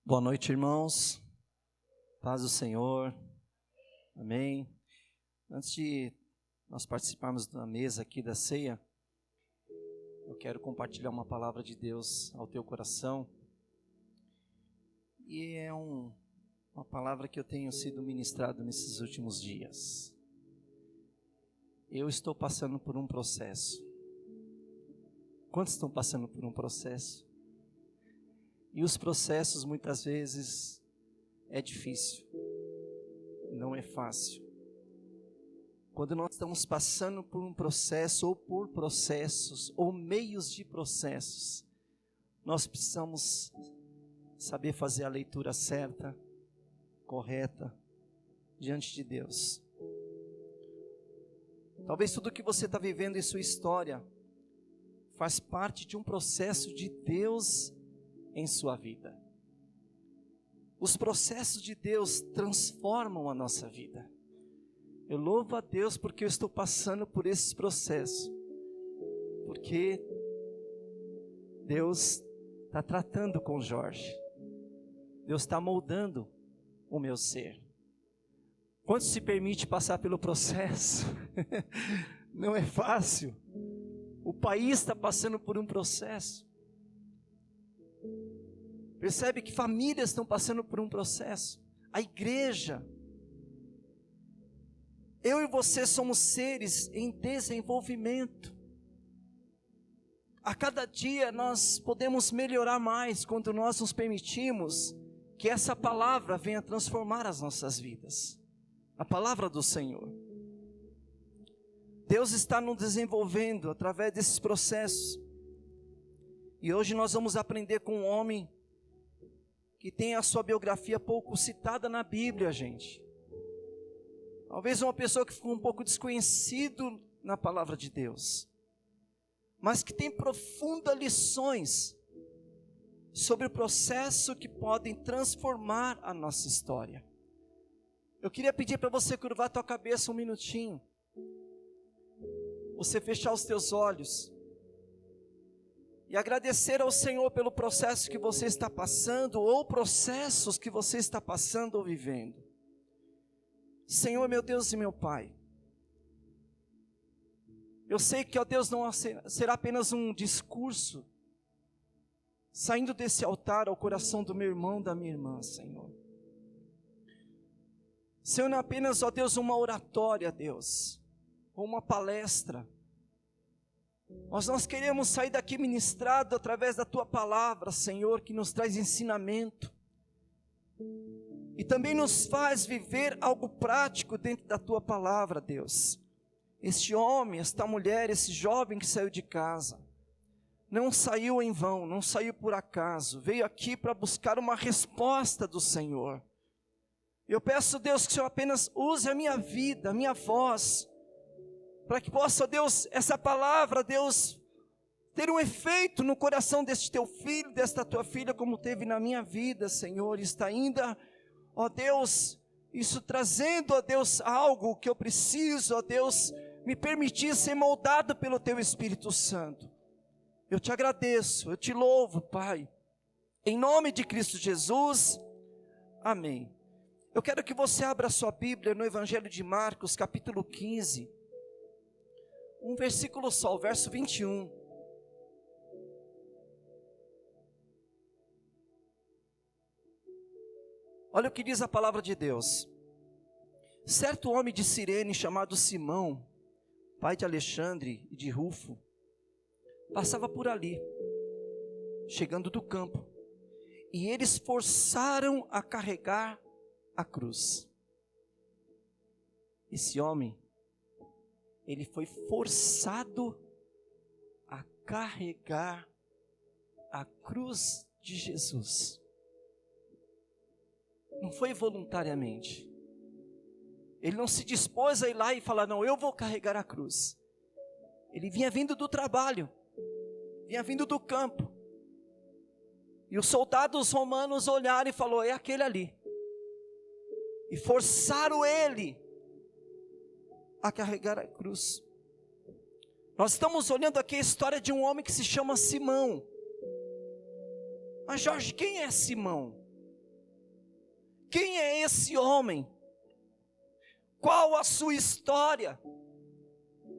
Boa noite, irmãos. Paz do Senhor. Amém. Antes de nós participarmos da mesa aqui da ceia, eu quero compartilhar uma palavra de Deus ao teu coração. E é uma palavra que eu tenho sido ministrado nesses últimos dias. Eu estou passando por um processo. Quantos estão passando por um processo? E os processos muitas vezes é difícil, não é fácil. Quando nós estamos passando por um processo ou por processos ou meios de processos, nós precisamos saber fazer a leitura certa, correta, diante de Deus. Talvez tudo que você está vivendo em sua história faz parte de um processo de Deus em sua vida. Os processos de Deus transformam a nossa vida. Eu louvo a Deus porque eu estou passando por esses processos, porque Deus está tratando com Jorge, Deus está moldando o meu ser. Quando se permite passar pelo processo, não é fácil. O país está passando por um processo. Percebe que famílias estão passando por um processo. A igreja. Eu e você somos seres em desenvolvimento. A cada dia nós podemos melhorar mais quando nós nos permitimos que essa palavra venha transformar as nossas vidas. A palavra do Senhor. Deus está nos desenvolvendo através desses processos. E hoje nós vamos aprender com um homem que tem a sua biografia pouco citada na Bíblia, gente. Talvez uma pessoa que ficou um pouco desconhecido na palavra de Deus, mas que tem profundas lições sobre o processo que podem transformar a nossa história. Eu queria pedir para você curvar a tua cabeça um minutinho, você fechar os teus olhos e agradecer ao Senhor pelo processo que você está passando, ou processos que você está passando ou vivendo. Senhor, meu Deus e meu Pai, eu sei que, ó Deus, não será apenas um discurso, saindo desse altar ao coração do meu irmão, da minha irmã, Senhor. Senhor, não é apenas, ó Deus, uma oratória, Deus, ou uma palestra, mas nós queremos sair daqui ministrado através da Tua palavra, Senhor, que nos traz ensinamento. E também nos faz viver algo prático dentro da Tua palavra, Deus. Este homem, esta mulher, esse jovem que saiu de casa, não saiu em vão, não saiu por acaso, veio aqui para buscar uma resposta do Senhor. Eu peço, Deus, que o Senhor apenas use a minha vida, a minha voz, para que possa, Deus, essa palavra, Deus, ter um efeito no coração deste teu filho, desta tua filha, como teve na minha vida, Senhor. Está ainda, ó Deus, isso trazendo, ó Deus, algo que eu preciso, ó Deus, me permitir ser moldado pelo teu Espírito Santo. Eu te agradeço, eu te louvo, Pai, em nome de Cristo Jesus, amém. Eu quero que você abra a sua Bíblia no Evangelho de Marcos, capítulo 15, um versículo só, o verso 21. Olha o que diz a palavra de Deus. Certo homem de Cirene, chamado Simão, pai de Alexandre e de Rufo, passava por ali, chegando do campo, e eles forçaram a carregar a cruz. Esse homem, ele foi forçado a carregar a cruz de Jesus. Não foi voluntariamente. Ele não se dispôs a ir lá e falar, não, eu vou carregar a cruz. Ele vinha vindo do trabalho, vinha vindo do campo. E os soldados romanos olharam e falaram, é aquele ali. E forçaram ele a carregar a cruz. Nós estamos olhando aqui a história de um homem que se chama Simão. Mas Jorge, quem é Simão? Quem é esse homem? Qual a sua história?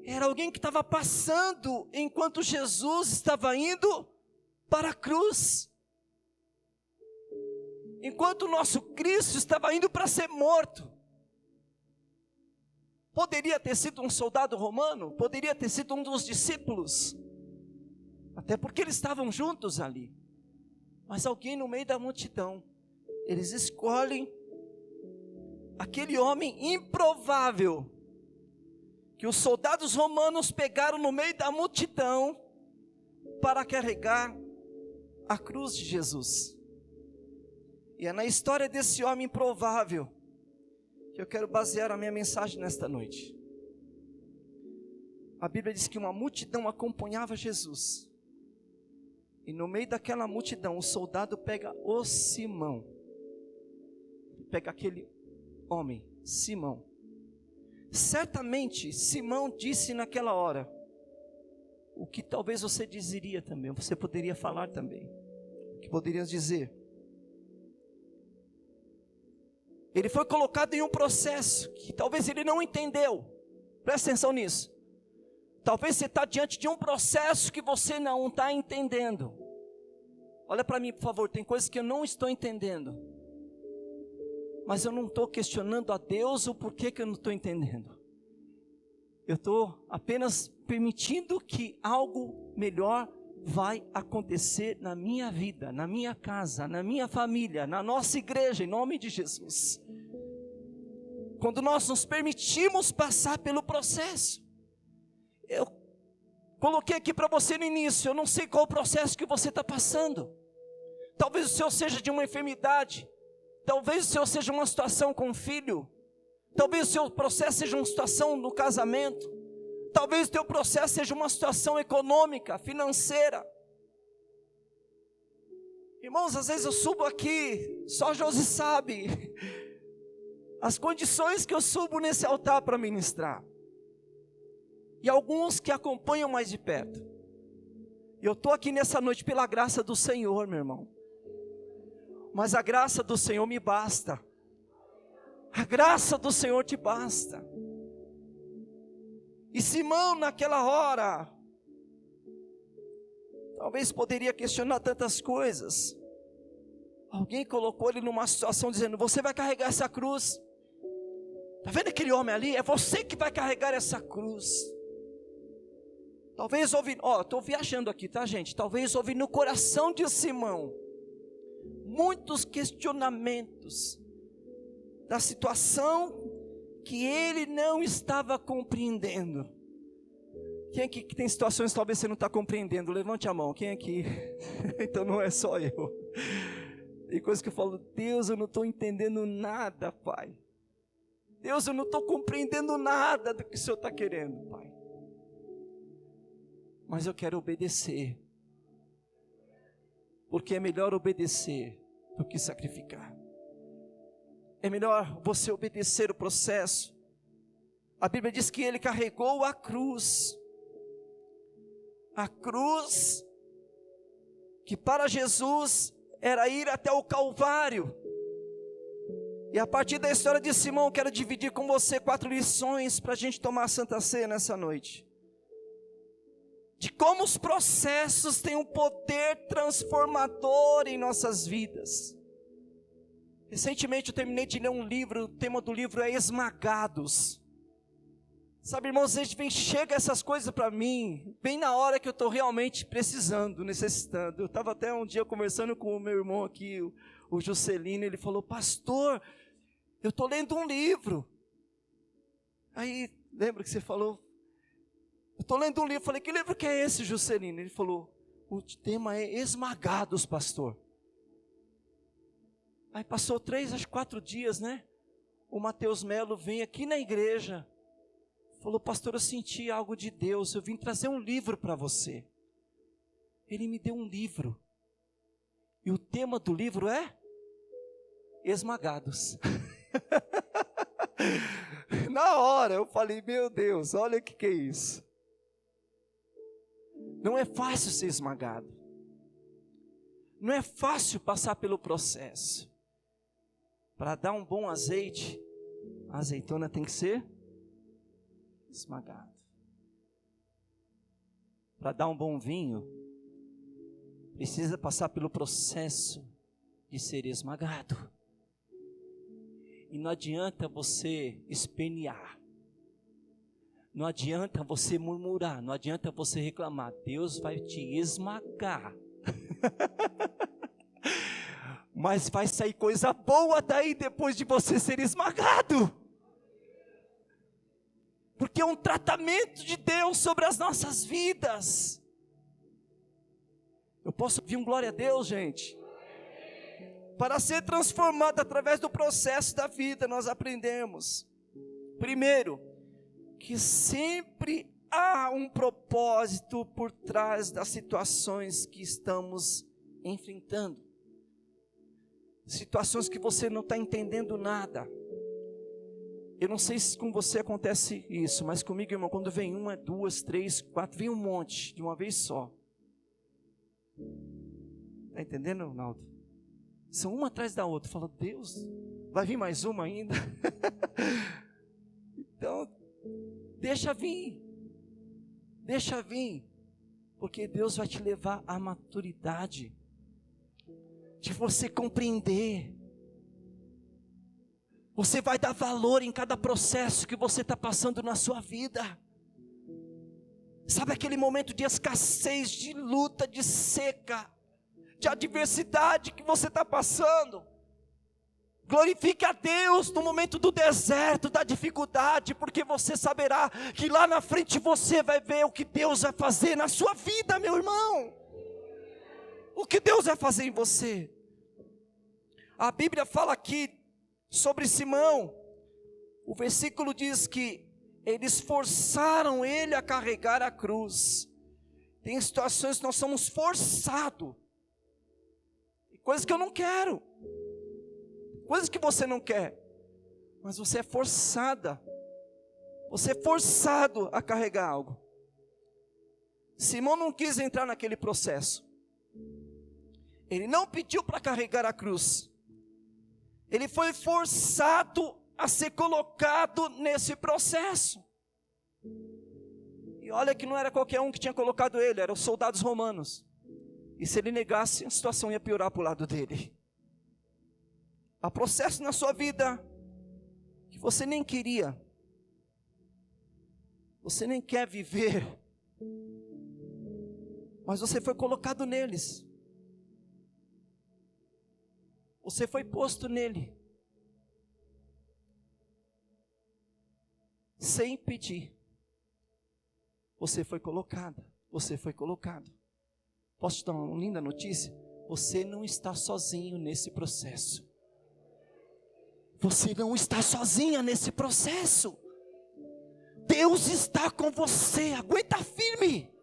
Era alguém que estava passando enquanto Jesus estava indo para a cruz. Enquanto o nosso Cristo estava indo para ser morto. Poderia ter sido um soldado romano, poderia ter sido um dos discípulos, até porque eles estavam juntos ali. Mas alguém no meio da multidão, eles escolhem aquele homem improvável, que os soldados romanos pegaram no meio da multidão, para carregar a cruz de Jesus. E é na história desse homem improvável, que eu quero basear a minha mensagem nesta noite. A Bíblia diz que uma multidão acompanhava Jesus. E no meio daquela multidão, o soldado pega o Simão. Pega aquele homem, Simão. Certamente, Simão disse naquela hora, o que talvez você dizeria também, você poderia falar também. O que poderias dizer? Ele foi colocado em um processo que talvez ele não entendeu. Presta atenção nisso. Talvez você está diante de um processo que você não está entendendo. Olha para mim, por favor, tem coisas que eu não estou entendendo. Mas eu não estou questionando a Deus o porquê que eu não estou entendendo. Eu estou apenas permitindo que algo melhor vai acontecer na minha vida, na minha casa, na minha família, na nossa igreja, em nome de Jesus. Quando nós nos permitimos passar pelo processo. Eu coloquei aqui para você no início, eu não sei qual o processo que você está passando. Talvez o seu seja de uma enfermidade, talvez o seu seja uma situação com um filho, talvez o seu processo seja uma situação no casamento, talvez o teu processo seja uma situação econômica, financeira. Irmãos, às vezes eu subo aqui, só Josi sabe, as condições que eu subo nesse altar para ministrar. E alguns que acompanham mais de perto. Eu estou aqui nessa noite pela graça do Senhor, meu irmão. Mas a graça do Senhor me basta. A graça do Senhor te basta. E Simão naquela hora, talvez poderia questionar tantas coisas. Alguém colocou ele numa situação dizendo, você vai carregar essa cruz. Está vendo aquele homem ali? É você que vai carregar essa cruz. Talvez houve, estou viajando aqui, tá gente? Talvez houve no coração de Simão muitos questionamentos da situação que ele não estava compreendendo. Quem aqui que tem situações que talvez você não está compreendendo? Levante a mão, quem aqui? Então não é só eu. Tem coisas que eu falo, Deus, eu não estou entendendo nada, Pai. Deus, eu não estou compreendendo nada do que o Senhor está querendo, Pai. Mas eu quero obedecer. Porque é melhor obedecer do que sacrificar. É melhor você obedecer o processo. A Bíblia diz que ele carregou a cruz. A cruz que para Jesus era ir até o Calvário. E a partir da história de Simão, eu quero dividir com você 4 lições para a gente tomar a Santa Ceia nessa noite. De como os processos têm um poder transformador em nossas vidas. Recentemente eu terminei de ler um livro, o tema do livro é Esmagados. Sabe, irmãos, às vezes chega essas coisas para mim, bem na hora que eu estou realmente precisando, necessitando. Eu estava até um dia conversando com o meu irmão aqui, o Juscelino, ele falou, pastor, eu estou lendo um livro. Aí, lembra que você falou? Eu estou lendo um livro, falei, que livro que é esse, Juscelino? Ele falou, o tema é Esmagados, pastor. Aí passou 3 a 4 dias, né? O Mateus Melo vem aqui na igreja, falou, pastor, eu senti algo de Deus, eu vim trazer um livro para você. Ele me deu um livro. E o tema do livro é Esmagados. Na hora eu falei, meu Deus, olha o que é isso. Não é fácil ser esmagado. Não é fácil passar pelo processo. Para dar um bom azeite, a azeitona tem que ser esmagada. Para dar um bom vinho, precisa passar pelo processo de ser esmagado. E não adianta você espernear. Não adianta você murmurar. Não adianta você reclamar. Deus vai te esmagar. Mas vai sair coisa boa daí depois de você ser esmagado. Porque é um tratamento de Deus sobre as nossas vidas. Eu posso ouvir um glória a Deus, gente? Para ser transformado através do processo da vida, nós aprendemos, primeiro, que sempre há um propósito por trás das situações que estamos enfrentando. Situações que você não está entendendo nada. Eu não sei se com você acontece isso, mas comigo, irmão, quando vem uma, duas, três, quatro, vem um monte de uma vez só. Está entendendo, Ronaldo? São uma atrás da outra. Fala, Deus, vai vir mais uma ainda? Então, deixa vir. Deixa vir. Porque Deus vai te levar à maturidade. De você compreender. Você vai dar valor em cada processo que você está passando na sua vida. Sabe aquele momento de escassez, de luta, de seca, de adversidade que você está passando? Glorifique a Deus no momento do deserto, da dificuldade, porque você saberá que lá na frente você vai ver o que Deus vai fazer na sua vida, meu irmão. O que Deus vai fazer em você. A Bíblia fala aqui sobre Simão. O versículo diz que eles forçaram ele a carregar a cruz. Tem situações que nós somos forçados. Coisas que eu não quero. Coisas que você não quer. Mas você é forçada. Você é forçado a carregar algo. Simão não quis entrar naquele processo. Ele não pediu para carregar a cruz. Ele foi forçado a ser colocado nesse processo. E olha que não era qualquer um que tinha colocado ele, eram os soldados romanos. E se ele negasse, a situação ia piorar para o lado dele. Há processo na sua vida que você nem queria. Você nem quer viver. Mas você foi colocado neles. Você foi posto nele. Sem pedir. Você foi colocada. Você foi colocado. Posso te dar uma linda notícia? Você não está sozinho nesse processo. Você não está sozinha nesse processo. Deus está com você. Aguenta firme.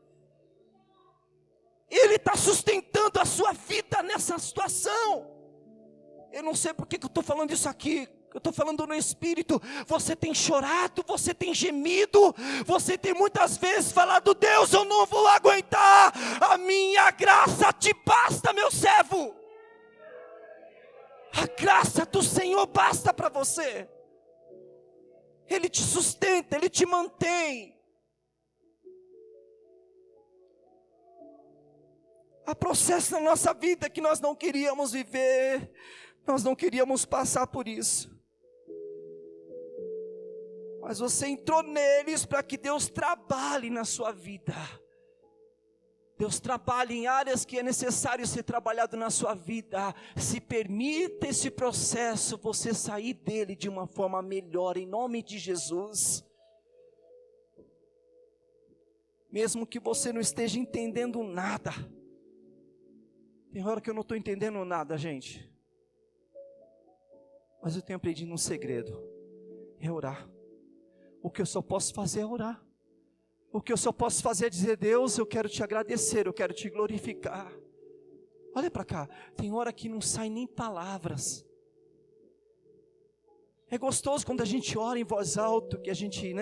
Ele está sustentando a sua vida nessa situação. Eu não sei por que eu estou falando isso aqui. Eu estou falando no Espírito. Você tem chorado, você tem gemido, você tem muitas vezes falado, Deus, eu não vou aguentar, a minha graça te basta, meu servo. A graça do Senhor basta para você. Ele te sustenta, Ele te mantém. Há processo na nossa vida que nós não queríamos viver, nós não queríamos passar por isso. Mas você entrou neles para que Deus trabalhe na sua vida. Deus trabalhe em áreas que é necessário ser trabalhado na sua vida. Se permita esse processo, você sair dele de uma forma melhor, em nome de Jesus. Mesmo que você não esteja entendendo nada. Tem hora que eu não estou entendendo nada, gente. Mas eu tenho aprendido um segredo. É orar. O que eu só posso fazer é orar. O que eu só posso fazer é dizer, Deus, eu quero te agradecer, eu quero te glorificar. Olha para cá, tem hora que não sai nem palavras. É gostoso quando a gente ora em voz alta, que a gente,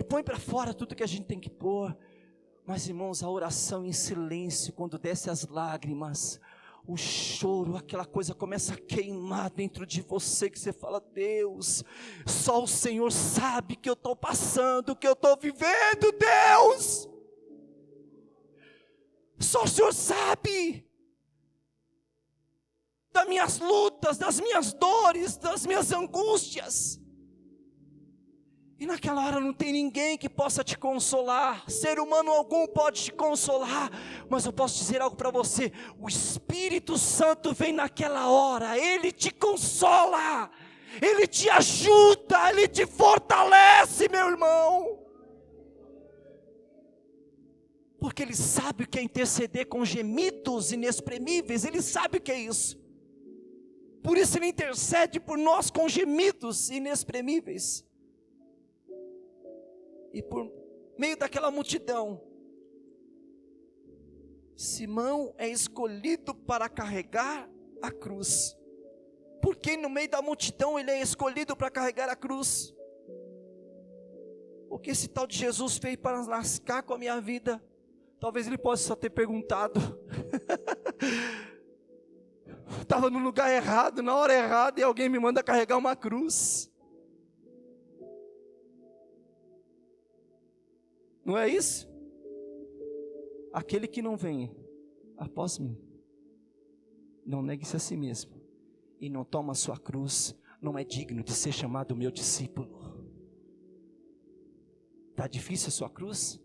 põe para fora tudo que a gente tem que pôr. Mas irmãos, a oração em silêncio, quando desce as lágrimas, o choro, aquela coisa começa a queimar dentro de você, que você fala: Deus, só o Senhor sabe o que eu estou passando, o que eu estou vivendo, Deus, só o Senhor sabe das minhas lutas, das minhas dores, das minhas angústias. E naquela hora não tem ninguém que possa te consolar, ser humano algum pode te consolar, mas eu posso dizer algo para você: o Espírito Santo vem naquela hora, Ele te consola, Ele te ajuda, Ele te fortalece, meu irmão, porque Ele sabe o que é interceder com gemidos inexprimíveis, Ele sabe o que é isso, por isso Ele intercede por nós com gemidos inexprimíveis. E por meio daquela multidão, Simão é escolhido para carregar a cruz. Por que no meio da multidão ele é escolhido para carregar a cruz? O que esse tal de Jesus fez para lascar com a minha vida? Talvez ele possa só ter perguntado. Estava no lugar errado, na hora errada, e alguém me manda carregar uma cruz. Não é isso? Aquele que não vem após mim, não negue-se a si mesmo, e não toma a sua cruz, não é digno de ser chamado meu discípulo. Está difícil a sua cruz?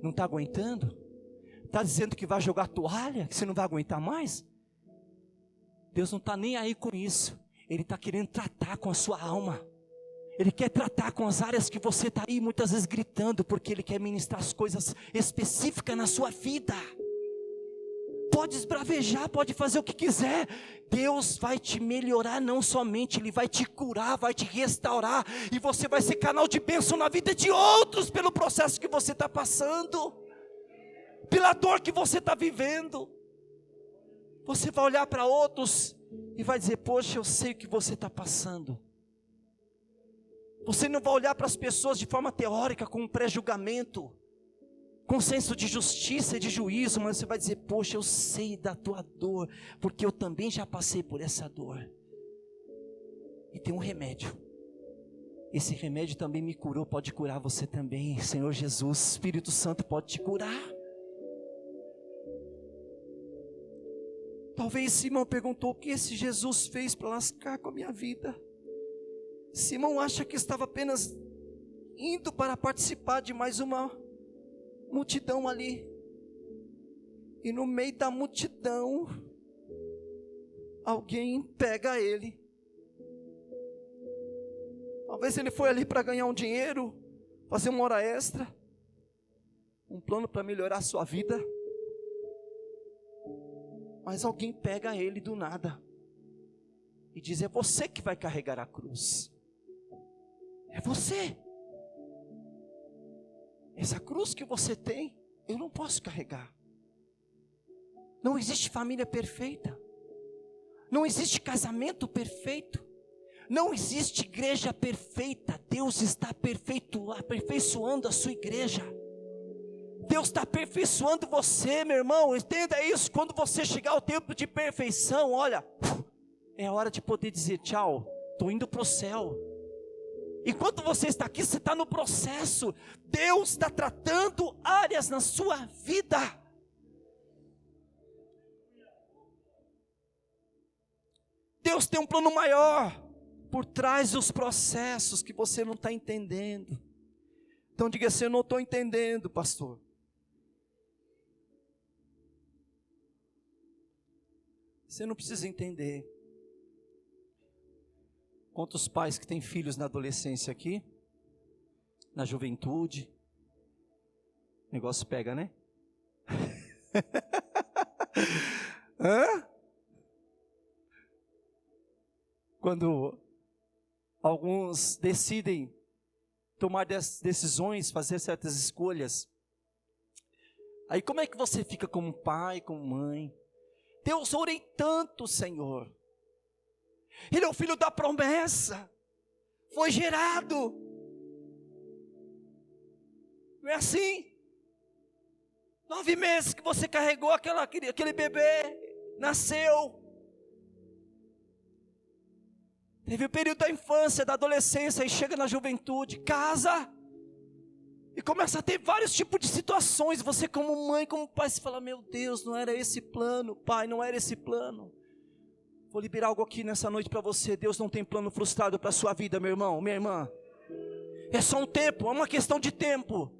Não está aguentando? Está dizendo que vai jogar toalha, que você não vai aguentar mais? Deus não está nem aí com isso, Ele está querendo tratar com a sua alma. Ele quer tratar com as áreas que você está aí muitas vezes gritando, porque Ele quer ministrar as coisas específicas na sua vida. Pode esbravejar, pode fazer o que quiser, Deus vai te melhorar não somente, Ele vai te curar, vai te restaurar, e você vai ser canal de bênção na vida de outros, pelo processo que você está passando, pela dor que você está vivendo. Você vai olhar para outros e vai dizer: poxa, eu sei o que você está passando. Você não vai olhar para as pessoas de forma teórica, com um pré-julgamento, com senso de justiça e de juízo, mas você vai dizer: poxa, eu sei da tua dor, porque eu também já passei por essa dor. E tem um remédio. Esse remédio também me curou, pode curar você também. Senhor Jesus, Espírito Santo pode te curar. Talvez Simão perguntou: o que esse Jesus fez para lascar com a minha vida? Simão acha que estava apenas indo para participar de mais uma multidão ali. E no meio da multidão, alguém pega ele. Talvez ele foi ali para ganhar um dinheiro, fazer uma hora extra, um plano para melhorar a sua vida. Mas alguém pega ele do nada e diz: é você que vai carregar a cruz. É você. Essa cruz que você tem, eu não posso carregar. Não existe família perfeita. Não existe casamento perfeito. Não existe igreja perfeita. Deus está aperfeiçoando a sua igreja. Deus está aperfeiçoando você, meu irmão. Entenda isso. Quando você chegar ao tempo de perfeição, olha, é hora de poder dizer: tchau, estou indo para o céu. Enquanto você está aqui, você está no processo. Deus está tratando áreas na sua vida. Deus tem um plano maior por trás dos processos que você não está entendendo. Então diga assim: eu não estou entendendo, pastor. Você não precisa entender. Quantos pais que têm filhos na adolescência aqui? Na juventude? O negócio pega, né? Hã? Quando alguns decidem tomar decisões, fazer certas escolhas, aí como é que você fica como pai, como mãe? Deus, orei tanto, Senhor. Ele é o filho da promessa, foi gerado. Não é assim? 9 meses que você carregou aquele bebê, nasceu. Teve o período da infância, da adolescência, e chega na juventude, casa, e começa a ter vários tipos de situações. Você como mãe, como pai, se fala, meu Deus, não era esse plano, pai, não era esse plano. Vou liberar algo aqui nessa noite para você. Deus não tem plano frustrado para a sua vida, meu irmão, minha irmã. É só um tempo, é uma questão de tempo.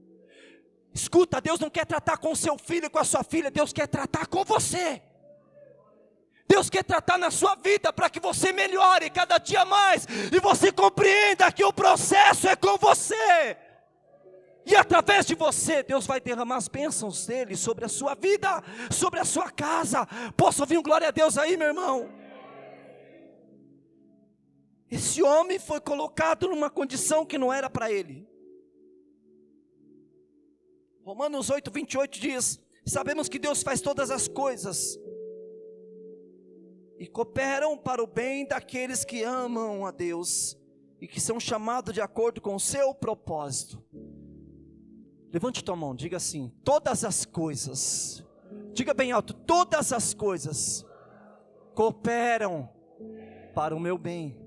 Escuta, Deus não quer tratar com o seu filho e com a sua filha, Deus quer tratar com você. Deus quer tratar na sua vida para que você melhore cada dia mais. E você compreenda que o processo é com você. E através de você, Deus vai derramar as bênçãos dele sobre a sua vida, sobre a sua casa. Posso ouvir um glória a Deus aí, meu irmão? Esse homem foi colocado numa condição que não era para ele. Romanos 8:28 diz: sabemos que Deus faz todas as coisas e cooperam para o bem daqueles que amam a Deus e que são chamados de acordo com o seu propósito. Levante tua mão, diga assim: todas as coisas, diga bem alto, todas as coisas cooperam para o meu bem.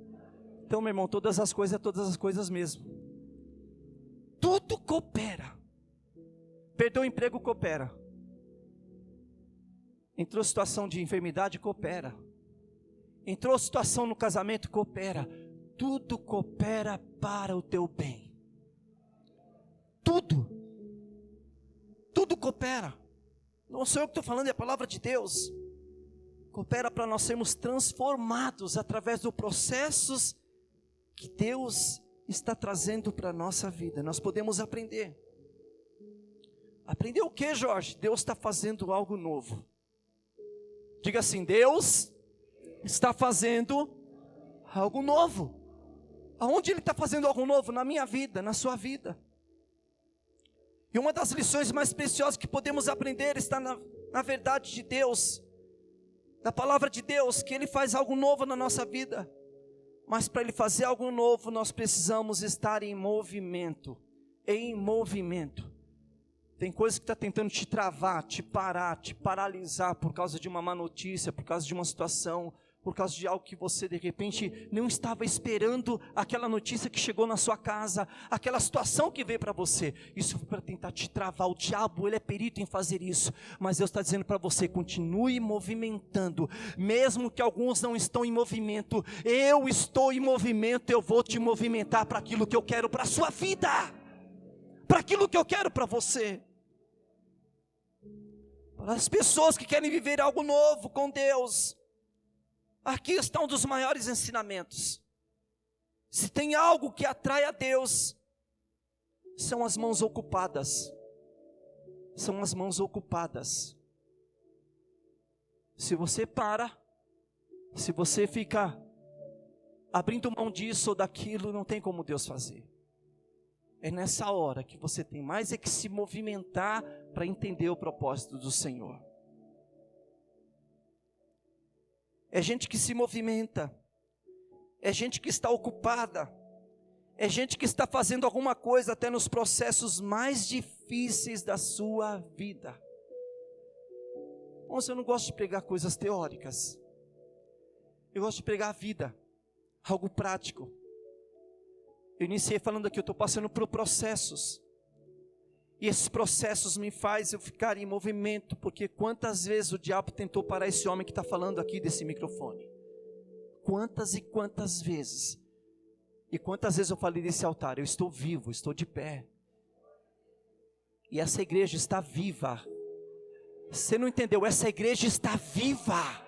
Então, meu irmão, todas as coisas mesmo. Tudo coopera. Perdeu o emprego, coopera. Entrou situação de enfermidade, coopera. Entrou situação no casamento, coopera. Tudo coopera para o teu bem. Tudo. Tudo coopera. Não sou eu que estou falando, é a palavra de Deus. Coopera para nós sermos transformados através dos processos que Deus está trazendo para a nossa vida. Nós podemos aprender. Aprender o que, Jorge? Deus está fazendo algo novo. Diga assim: Deus está fazendo algo novo. Aonde Ele está fazendo algo novo? Na minha vida, na sua vida. E uma das lições mais preciosas que podemos aprender está na verdade de Deus, na palavra de Deus, que Ele faz algo novo na nossa vida. Mas para Ele fazer algo novo, nós precisamos estar em movimento. Em movimento. Tem coisa que está tentando te travar, te parar, te paralisar por causa de uma má notícia, por causa de uma situação, por causa de algo que você de repente não estava esperando, aquela notícia que chegou na sua casa, aquela situação que veio para você. Isso foi para tentar te travar. O diabo, ele é perito em fazer isso, mas Deus está dizendo para você: continue movimentando, mesmo que alguns não estão em movimento. Eu estou em movimento, eu vou te movimentar para aquilo que eu quero para a sua vida, para aquilo que eu quero para você. Para as pessoas que querem viver algo novo com Deus, aqui está um dos maiores ensinamentos. Se tem algo que atrai a Deus, são as mãos ocupadas. São as mãos ocupadas. Se você para, se você fica abrindo mão disso ou daquilo, não tem como Deus fazer. É nessa hora que você tem mais que se movimentar para entender o propósito do Senhor. É gente que se movimenta, é gente que está ocupada, é gente que está fazendo alguma coisa até nos processos mais difíceis da sua vida. Irmãos, eu não gosto de pregar coisas teóricas, eu gosto de pregar a vida, algo prático. Eu iniciei falando aqui, eu estou passando por processos, e esses processos me fazem eu ficar em movimento, porque quantas vezes o diabo tentou parar esse homem que está falando aqui desse microfone? Quantas e quantas vezes? E quantas vezes eu falei desse altar: eu estou vivo, estou de pé, e essa igreja está viva. Você não entendeu? Essa igreja está viva.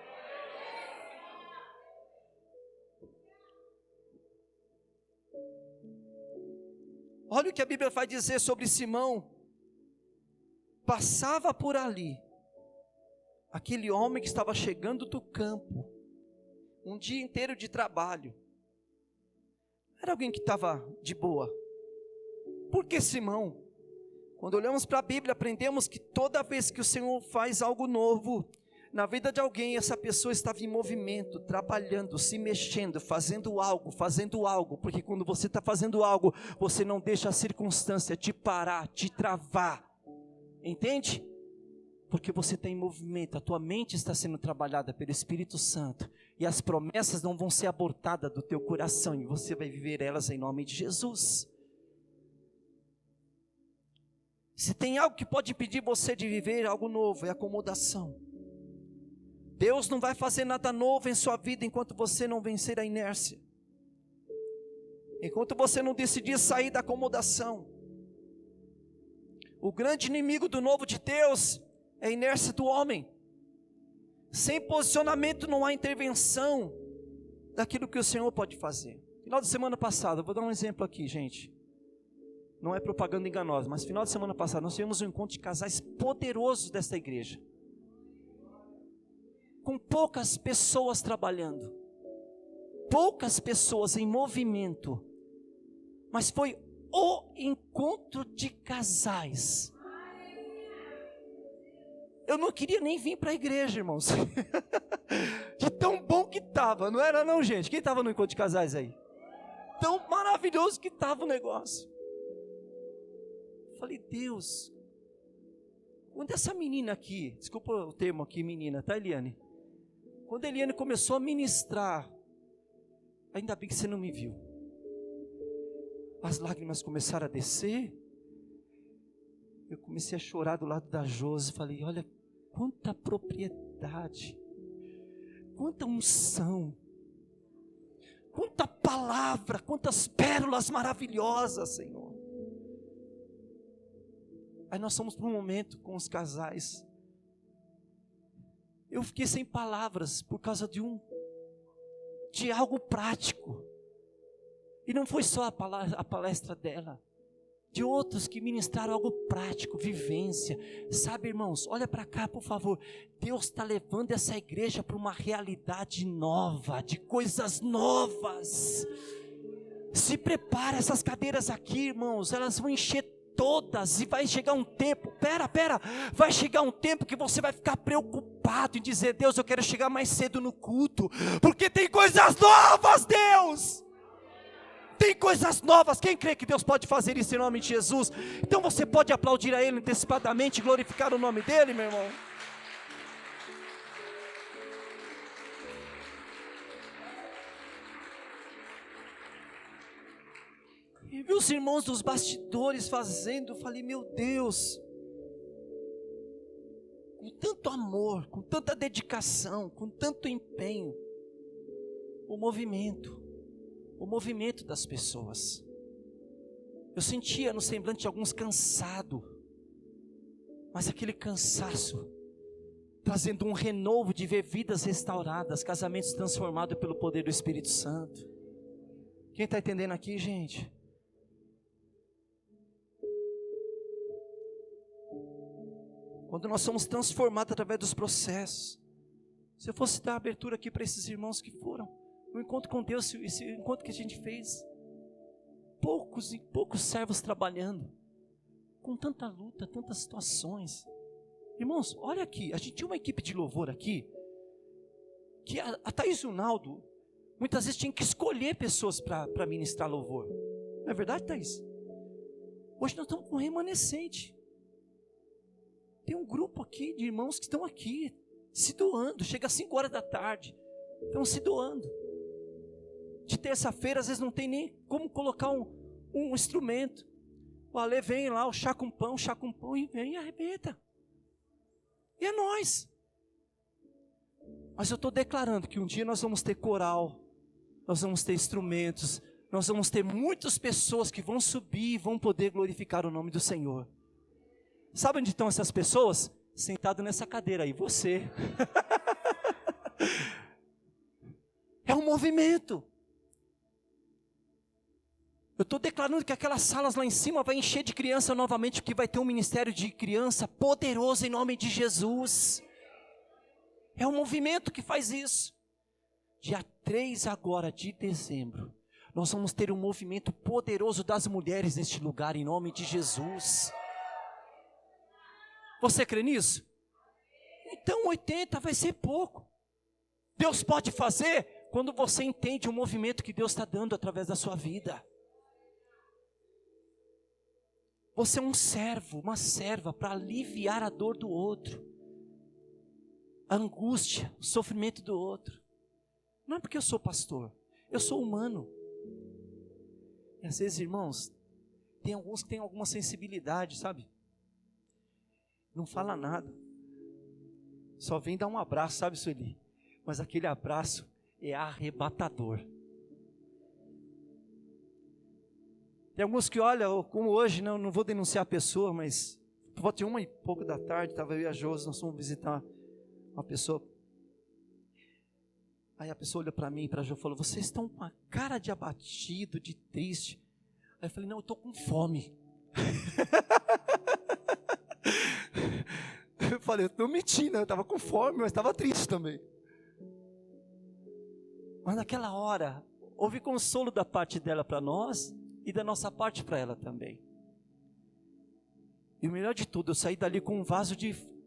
Olha o que a Bíblia vai dizer sobre Simão. Passava por ali aquele homem que estava chegando do campo, um dia inteiro de trabalho. Era alguém que estava de boa. Por que Simão? Quando olhamos para a Bíblia, aprendemos que toda vez que o Senhor faz algo novo na vida de alguém, essa pessoa estava em movimento, trabalhando, se mexendo, fazendo algo, porque quando você está fazendo algo, você não deixa a circunstância te parar, te travar, entende? Porque você está em movimento, a tua mente está sendo trabalhada pelo Espírito Santo, e as promessas não vão ser abortadas do teu coração, e você vai viver elas em nome de Jesus. Se tem algo que pode impedir você de viver algo novo, é acomodação. Deus não vai fazer nada novo em sua vida enquanto você não vencer a inércia. Enquanto você não decidir sair da acomodação. O grande inimigo do novo de Deus é a inércia do homem. Sem posicionamento não há intervenção daquilo que o Senhor pode fazer. Final de semana passada, eu vou dar um exemplo aqui, gente. Não é propaganda enganosa, mas final de semana passada nós tivemos um encontro de casais poderosos desta igreja. Com poucas pessoas trabalhando. Poucas pessoas em movimento. Mas foi o encontro de casais. Eu não queria nem vir para a igreja, irmãos. De tão bom que estava. Não era não, gente? Quem estava no encontro de casais aí? Tão maravilhoso que estava o negócio. Falei, Deus, quando essa menina aqui, desculpa o termo aqui, menina, tá, Eliane? Quando a Eliane começou a ministrar, ainda bem que você não me viu. As lágrimas começaram a descer. Eu comecei a chorar do lado da Josi. Falei, olha, quanta propriedade, quanta unção, quanta palavra, quantas pérolas maravilhosas, Senhor. Aí nós fomos para um momento com os casais. Eu fiquei sem palavras por causa de algo prático. E não foi só a palestra dela. De outros que ministraram algo prático, vivência. Sabe, irmãos, olha para cá, por favor. Deus está levando essa igreja para uma realidade nova, de coisas novas. Se prepara, essas cadeiras aqui, irmãos, elas vão encher todas, e vai chegar um tempo, vai chegar um tempo que você vai ficar preocupado em dizer, Deus, eu quero chegar mais cedo no culto, porque tem coisas novas, Deus, tem coisas novas. Quem crê que Deus pode fazer isso em nome de Jesus? Então você pode aplaudir a Ele antecipadamente e glorificar o nome dEle, meu irmão. E vi os irmãos dos bastidores fazendo, eu falei, meu Deus, com tanto amor, com tanta dedicação, com tanto empenho, o movimento das pessoas. Eu sentia no semblante de alguns cansado, mas aquele cansaço, trazendo um renovo de ver vidas restauradas, casamentos transformados pelo poder do Espírito Santo. Quem está entendendo aqui, gente? Quando nós somos transformados através dos processos. Se eu fosse dar abertura aqui para esses irmãos que foram no encontro com Deus, esse encontro que a gente fez, poucos servos trabalhando, com tanta luta, tantas situações. Irmãos, olha aqui, a gente tinha uma equipe de louvor aqui, que a Thaís e o Naldo, muitas vezes tinha que escolher pessoas para ministrar louvor. Não é verdade, Thaís? Hoje nós estamos com remanescente. Tem um grupo aqui de irmãos que estão aqui, se doando, chega às 5 horas da tarde, estão se doando. De terça-feira, às vezes não tem nem como colocar um instrumento. O Ale vem lá, o chá com pão, e vem e arrebenta. E é nós. Mas eu estou declarando que um dia nós vamos ter coral, nós vamos ter instrumentos, nós vamos ter muitas pessoas que vão subir e vão poder glorificar o nome do Senhor. Sabe onde estão essas pessoas? Sentado nessa cadeira aí, você. É um movimento. Eu estou declarando que aquelas salas lá em cima vai encher de criança novamente, porque vai ter um ministério de criança poderoso em nome de Jesus. É um movimento que faz isso. Dia 3 agora de dezembro, nós vamos ter um movimento poderoso das mulheres neste lugar em nome de Jesus. Você crê nisso? Então 80 vai ser pouco. Deus pode fazer quando você entende o movimento que Deus está dando através da sua vida. Você é um servo, uma serva para aliviar a dor do outro. a angústia, o sofrimento do outro. Não é porque eu sou pastor, eu sou humano. E às vezes, irmãos, tem alguns que têm alguma sensibilidade, sabe? Não fala nada. Só vem dar um abraço, sabe, Sueli? Mas aquele abraço é arrebatador. Tem alguns que, olha, como hoje, não vou denunciar a pessoa, mas por volta de 1h pouco da tarde, estava eu e a Josi, nós fomos visitar uma pessoa. Aí a pessoa olhou para mim, para a Jo, e falou: vocês estão com a cara de abatido, de triste. Aí eu falei: não, eu estou com fome. Eu falei: eu estou mentindo, eu estava com fome, mas estava triste também. Mas naquela hora, houve consolo da parte dela para nós, e da nossa parte para ela também. E o melhor de tudo, eu saí dali com um vaso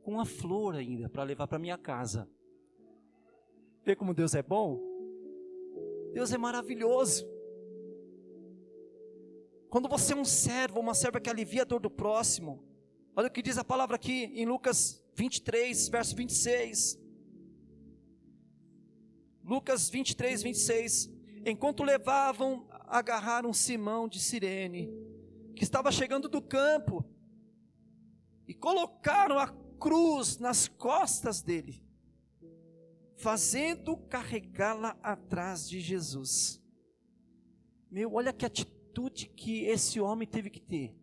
com uma flor ainda, para levar para minha casa. Vê como Deus é bom? Deus é maravilhoso. Quando você é um servo, uma serva que alivia a dor do próximo, olha o que diz a palavra aqui em Lucas 23, verso 26. Lucas 23, 26. Enquanto levavam, agarraram Simão de Cirene, que estava chegando do campo, e colocaram a cruz nas costas dele, fazendo carregá-la atrás de Jesus. Meu, olha que atitude que esse homem teve que ter.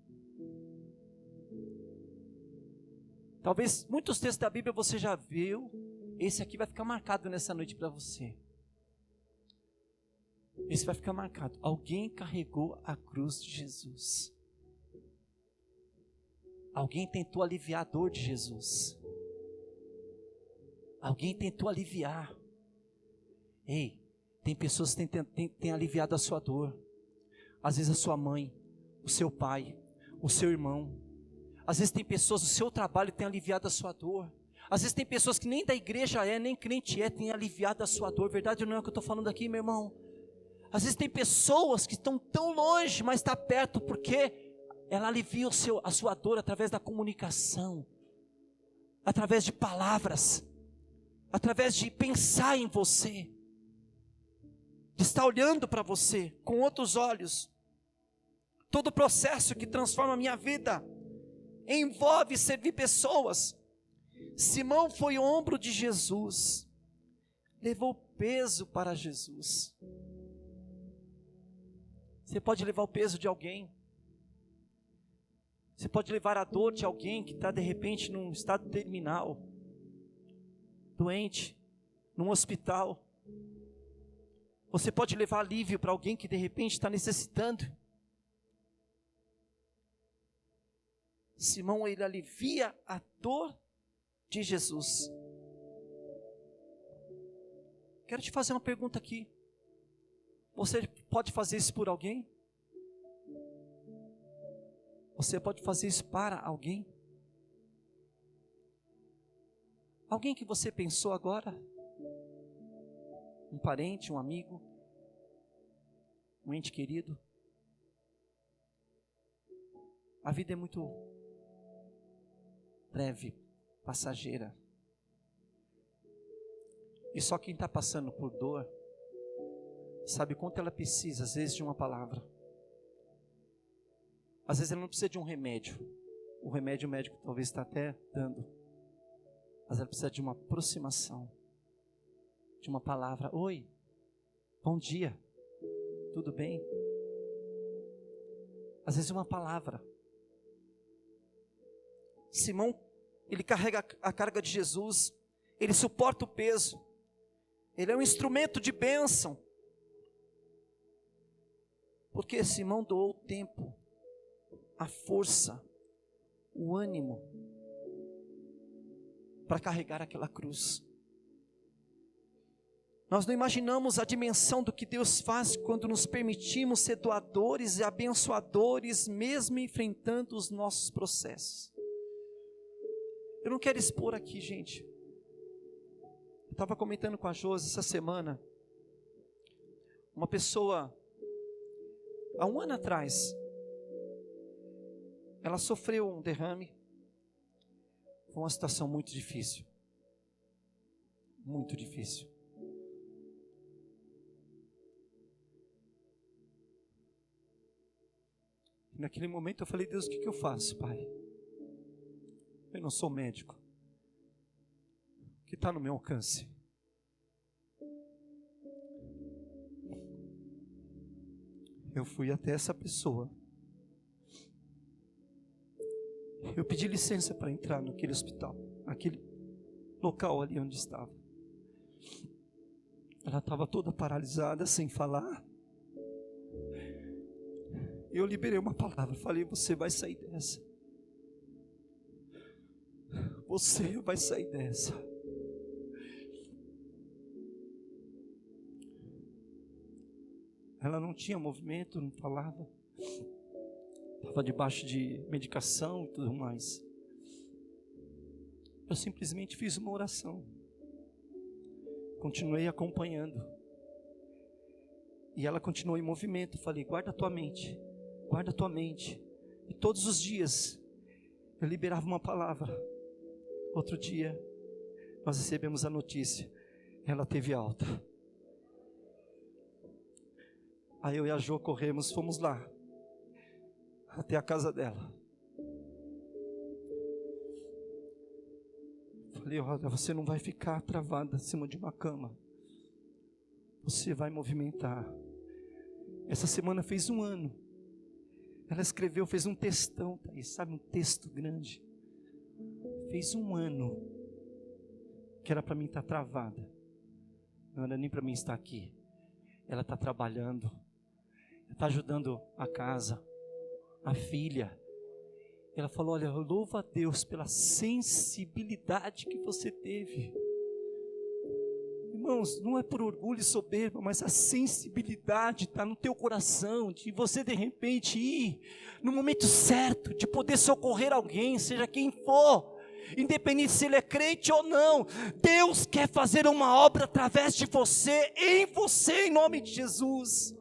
Talvez muitos textos da Bíblia você já viu, esse aqui vai ficar marcado nessa noite para você. Esse vai ficar marcado. Alguém carregou a cruz de Jesus. Alguém tentou aliviar a dor de Jesus. Alguém tentou aliviar. Ei, tem pessoas que têm aliviado a sua dor. Às vezes a sua mãe, o seu pai, o seu irmão. Às vezes tem pessoas, o seu trabalho tem aliviado a sua dor. Às vezes tem pessoas que nem da igreja nem crente tem aliviado a sua dor. Verdade ou não é o que eu estou falando aqui, meu irmão? Às vezes tem pessoas que estão tão longe, mas está perto, porque ela alivia a sua dor através da comunicação, através de palavras, através de pensar em você, de estar olhando para você com outros olhos. Todo o processo que transforma a minha vida envolve servir pessoas. Simão foi o ombro de Jesus, levou peso para Jesus. Você pode levar o peso de alguém. Você pode levar a dor de alguém que está de repente num estado terminal, doente, num hospital. Você pode levar alívio para alguém que de repente está necessitando. Simão, ele alivia a dor de Jesus. Quero te fazer uma pergunta aqui. Você pode fazer isso por alguém? Você pode fazer isso para alguém? Alguém que você pensou agora? Um parente, um amigo? Um ente querido? A vida é muito breve, passageira. E só quem está passando por dor sabe quanto ela precisa, às vezes, de uma palavra. Às vezes ela não precisa de um remédio. O remédio o médico talvez está até dando. Mas ela precisa de uma aproximação. De uma palavra. Oi, bom dia, tudo bem? Às vezes uma palavra. Simão, ele carrega a carga de Jesus. Ele suporta o peso. Ele é um instrumento de bênção. Porque Simão doou o tempo, a força, o ânimo para carregar aquela cruz. Nós não imaginamos a dimensão do que Deus faz quando nos permitimos ser doadores e abençoadores, mesmo enfrentando os nossos processos. Eu não quero expor aqui, gente. Eu estava comentando com a Josi essa semana. Uma pessoa, há um ano atrás, ela sofreu um derrame. Foi uma situação muito difícil. muito difícil. E naquele momento eu falei: Deus, o que eu faço, Pai? Eu não sou médico. O que está no meu alcance? Eu fui até essa pessoa. Eu pedi licença para entrar naquele hospital, naquele local ali onde estava. Ela estava toda paralisada, sem falar. Eu liberei uma palavra, falei: você vai sair dessa. Você vai sair dessa. Ela não tinha movimento, não falava. Estava debaixo de medicação e tudo mais. Eu simplesmente fiz uma oração. Continuei acompanhando. E ela continuou em movimento. Falei: guarda a tua mente. Guarda a tua mente. E todos os dias eu liberava uma palavra. Outro dia nós recebemos a notícia: ela teve alta. Aí eu e a Jo corremos, fomos lá, até a casa dela. Falei: olha, você não vai ficar travada em cima de uma cama. Você vai movimentar. Essa semana fez 1 ano. Ela escreveu, fez um textão, sabe, um texto grande. Fez 1 ano que era para mim estar travada. Não era nem para mim estar aqui. Ela está trabalhando. Está ajudando a casa, a filha. Ela falou: olha, eu louvo a Deus pela sensibilidade que você teve. Irmãos, não é por orgulho e soberba, mas a sensibilidade está no teu coração, de você de repente ir no momento certo, de poder socorrer alguém, seja quem for, independente se ele é crente ou não. Deus quer fazer uma obra através de você, em nome de Jesus.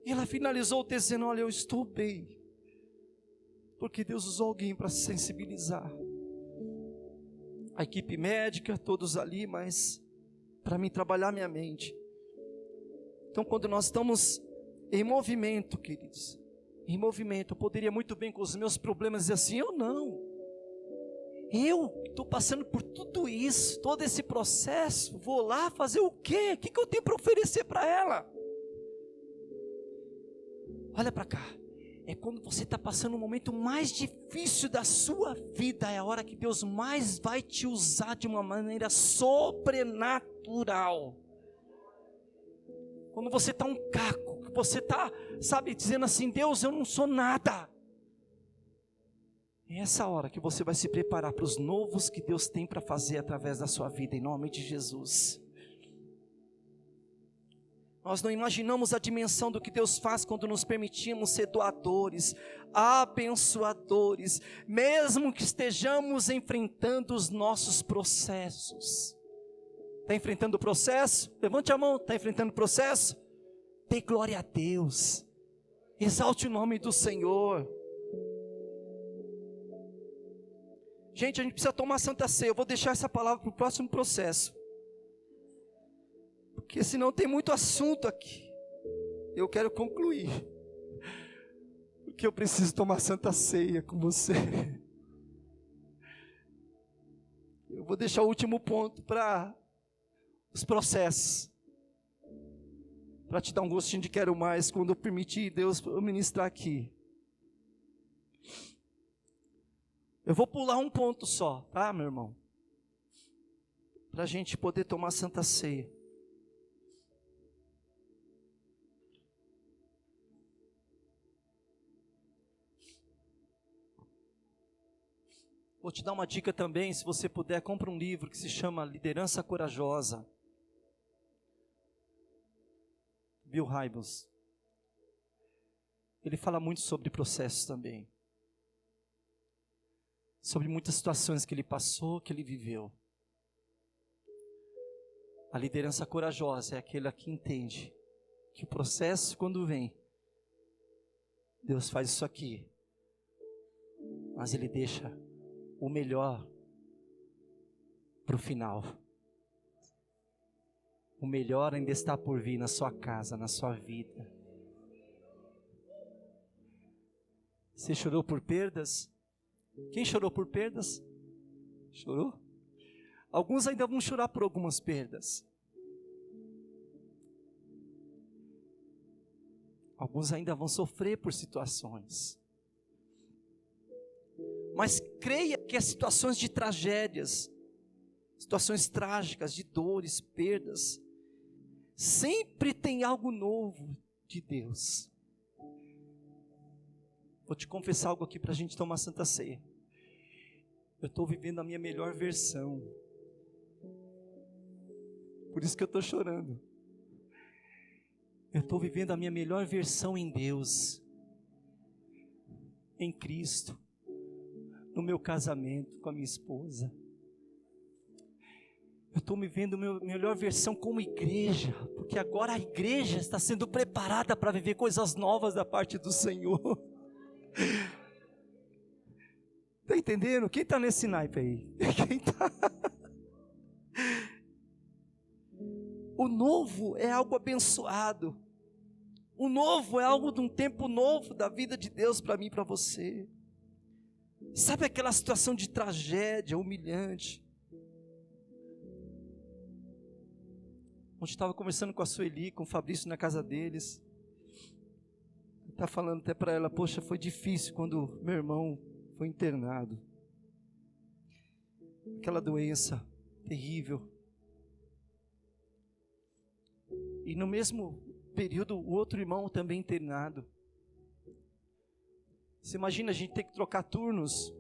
E ela finalizou o texto dizendo: olha, eu estou bem, porque Deus usou alguém para se sensibilizar. A equipe médica, todos ali, mas para mim trabalhar minha mente. Então, quando nós estamos em movimento, queridos, em movimento, eu poderia muito bem com os meus problemas dizer assim: eu não. Eu estou passando por tudo isso, todo esse processo, vou lá fazer o quê? O que eu tenho para oferecer para ela? Olha para cá, é quando você está passando o momento mais difícil da sua vida, é a hora que Deus mais vai te usar de uma maneira sobrenatural. Quando você está um caco, você está, sabe, dizendo assim: Deus, eu não sou nada. É essa hora que você vai se preparar para os novos que Deus tem para fazer através da sua vida, em nome de Jesus. Nós não imaginamos a dimensão do que Deus faz quando nos permitimos ser doadores, abençoadores, mesmo que estejamos enfrentando os nossos processos. Está enfrentando o processo? Levante a mão. Está enfrentando o processo? Dê glória a Deus. Exalte o nome do Senhor. Gente, a gente precisa tomar Santa Ceia. Eu vou deixar essa palavra para o próximo processo, porque senão tem muito assunto aqui. Eu quero concluir, porque eu preciso tomar Santa Ceia com você. Eu vou deixar o último ponto para os processos, para te dar um gostinho de quero mais, quando eu permitir Deus ministrar aqui. Eu vou pular um ponto só, tá, meu irmão? Para a gente poder tomar Santa Ceia. Vou te dar uma dica também, se você puder, compra um livro que se chama Liderança Corajosa. Bill Hybels. Ele fala muito sobre processos também. Sobre muitas situações que ele passou, que ele viveu. A liderança corajosa é aquela que entende que o processo, quando vem, Deus faz isso aqui, mas Ele deixa o melhor para o final. O melhor ainda está por vir na sua casa, na sua vida. Você chorou por perdas? Quem chorou por perdas? Chorou? Alguns ainda vão chorar por algumas perdas. Alguns ainda vão sofrer por situações. Mas creia que as situações de tragédias, situações trágicas, de dores, perdas, sempre tem algo novo de Deus. Vou te confessar algo aqui para a gente tomar Santa Ceia. Eu estou vivendo a minha melhor versão. Por isso que eu estou chorando. Eu estou vivendo a minha melhor versão em Deus, em Cristo, no meu casamento com a minha esposa. Eu estou me vendo a minha melhor versão como igreja, porque agora a igreja está sendo preparada para viver coisas novas da parte do Senhor. Está entendendo? Quem está nesse naipe aí? Quem está? O novo é algo abençoado. O novo é algo de um tempo novo da vida de Deus para mim e para você. Sabe aquela situação de tragédia humilhante? Ontem estava conversando com a Sueli, com o Fabrício na casa deles. Está falando até para ela, poxa, foi difícil quando meu irmão foi internado. Aquela doença terrível. E no mesmo período, o outro irmão também internado. Você imagina a gente ter que trocar turnos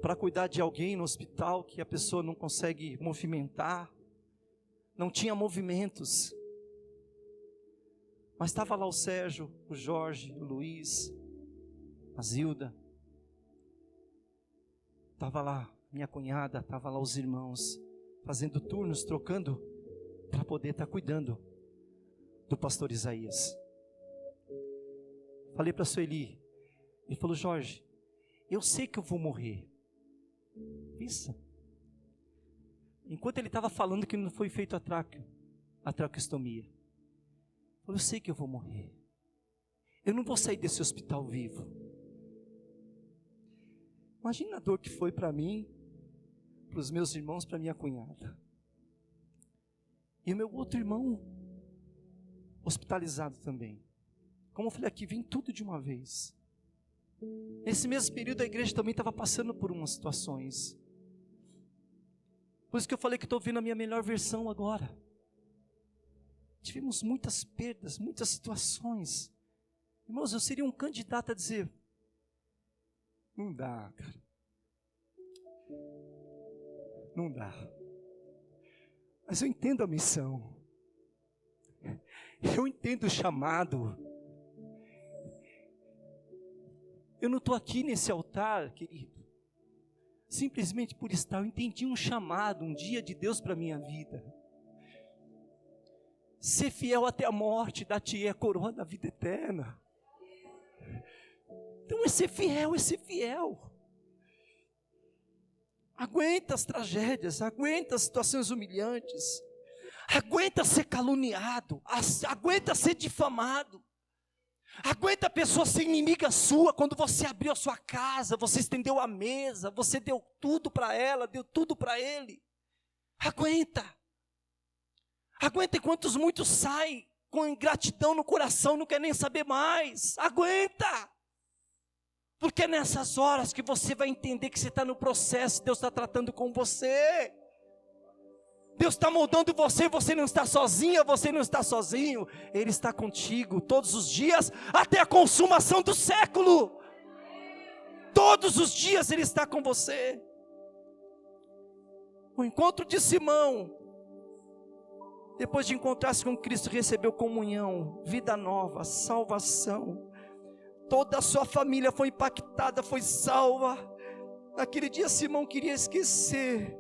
para cuidar de alguém no hospital que a pessoa não consegue movimentar, não tinha movimentos. Mas estava lá o Sérgio, o Jorge, o Luiz, a Zilda. Estava lá minha cunhada, estava lá os irmãos, fazendo turnos, trocando, para poder estar cuidando do pastor Isaías. Falei para a Sueli, ele falou, Jorge, eu sei que eu vou morrer. Isso. Enquanto ele estava falando que não foi feito a traqueostomia, eu sei que eu vou morrer. Eu não vou sair desse hospital vivo. Imagina a dor que foi para mim, para os meus irmãos, para minha cunhada. E o meu outro irmão, hospitalizado também. Como eu falei aqui, vem tudo de uma vez. Nesse mesmo período a igreja também estava passando por umas situações. Por isso que eu falei que estou vendo a minha melhor versão agora. Tivemos muitas perdas, muitas situações. Irmãos, eu seria um candidato a dizer, não dá, cara. Não dá. Mas eu entendo a missão. Eu entendo o chamado. Eu não estou aqui nesse altar, querido, simplesmente por estar. Eu entendi um chamado, um dia de Deus para a minha vida. Ser fiel até a morte, dar-te a coroa da vida eterna. Então é ser fiel, é ser fiel. Aguenta as tragédias, aguenta as situações humilhantes, aguenta ser caluniado, aguenta ser difamado, aguenta a pessoa ser inimiga sua, quando você abriu a sua casa, você estendeu a mesa, você deu tudo para ela, deu tudo para ele. Aguenta enquanto muitos saem com ingratidão no coração, não quer nem saber mais. Aguenta, porque é nessas horas que você vai entender que você está no processo, Deus está tratando com você, Deus está moldando você, você não está sozinha, você não está sozinho, Ele está contigo todos os dias, até a consumação do século, todos os dias Ele está com você. O encontro de Simão, depois de encontrar-se com Cristo, recebeu comunhão, vida nova, salvação. Toda a sua família foi impactada, foi salva. Naquele dia Simão queria esquecer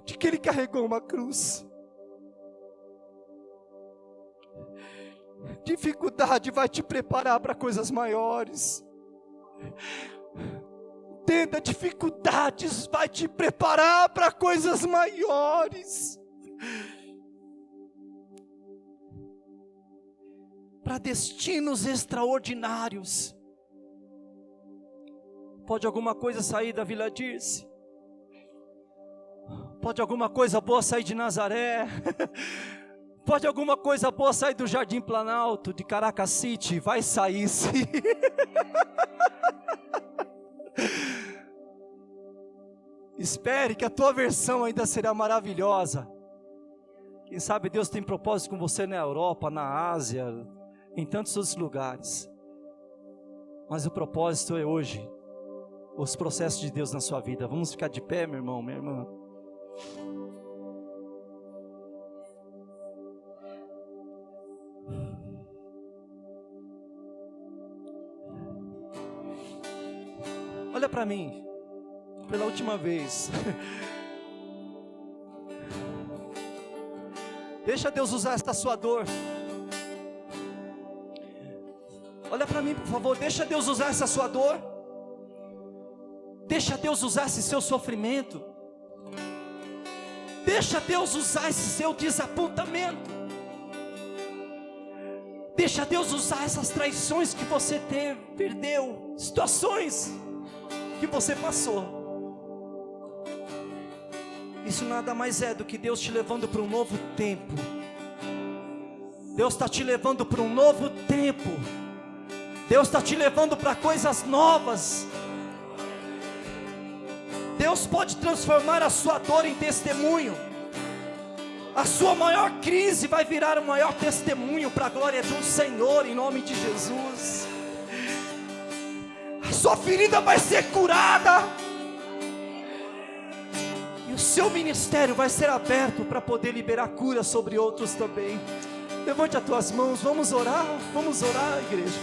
de que ele carregou uma cruz. Dificuldade vai te preparar para coisas maiores. contenda, dificuldades, vai te preparar para coisas maiores, para destinos extraordinários. Pode alguma coisa sair da Vila Dirce? Pode alguma coisa boa sair de Nazaré? Pode alguma coisa boa sair do Jardim Planalto, de Caracas City? Vai sair sim. Espere que a tua versão ainda será maravilhosa. Quem sabe Deus tem propósito com você na Europa, na Ásia, em tantos outros lugares. Mas o propósito é hoje, os processos de Deus na sua vida. Vamos ficar de pé, meu irmão, minha irmã. Olha para mim, pela última vez. Deixa Deus usar esta sua dor. Olha para mim, por favor. Deixa Deus usar essa sua dor. Deixa Deus usar esse seu sofrimento. Deixa Deus usar esse seu desapontamento. Deixa Deus usar essas traições que você teve, perdeu, situações que você passou. Isso nada mais é do que Deus te levando para um novo tempo. Deus está te levando para um novo tempo. Deus está te levando para coisas novas. Deus pode transformar a sua dor em testemunho. A sua maior crise vai virar o maior testemunho para a glória do Senhor, em nome de Jesus. A sua ferida vai ser curada. E o seu ministério vai ser aberto para poder liberar cura sobre outros também. Levante as tuas mãos, vamos orar, igreja.